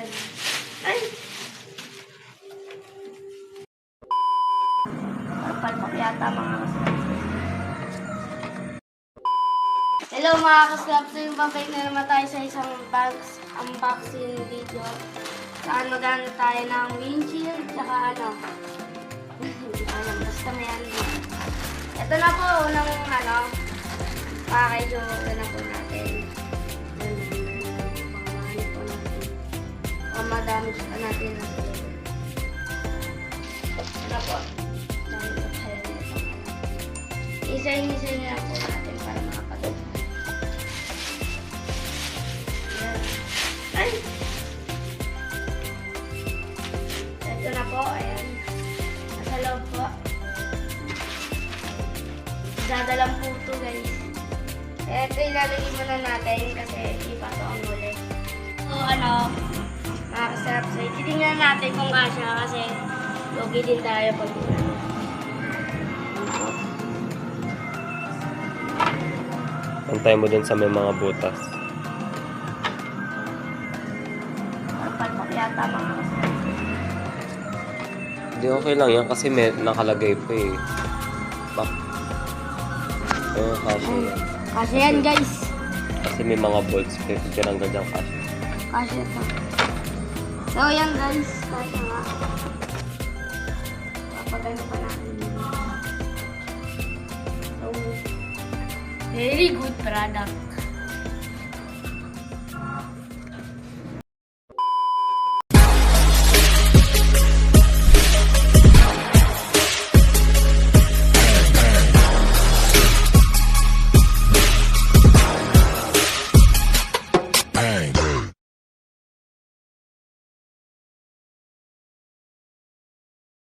Ayan. Ay! Palpak yata mga kaslabs. Hello mga kaslabs. So yung babalik na naman tayo sa isang unboxing video. Saan magana tayo ng windshield, tsaka ano. Hindi ko alam, basta may ano. Ito na po, unang ano, package yung na po natin. Pangamahanip po natin. Pamadamage pa natin na sila. Ito na po. Dahil po tayo nito. Isa-isa na po natin para makapagod. Ayan. Ay! Ito na po, ayan. Nasa loob po. Dadalang po ito guys. Ito ilalagay muna natin kasi hindi pa ito ang huli. So ano, mga kasarap. So titingnan natin kung kasya kasi logi din tayo pag Antay mo dun sa may mga butas. palpak yata mga kasarap. Hindi, okay lang yan kasi may nakalagay pa eh. Bak. Ayun, kasi yan. Kasi yan guys. Kasi may mga bolts pa. Tinanggal dyan kasi. Kasi ito. So yan guys. Kasi nga. Papagano pa natin. So, very good product.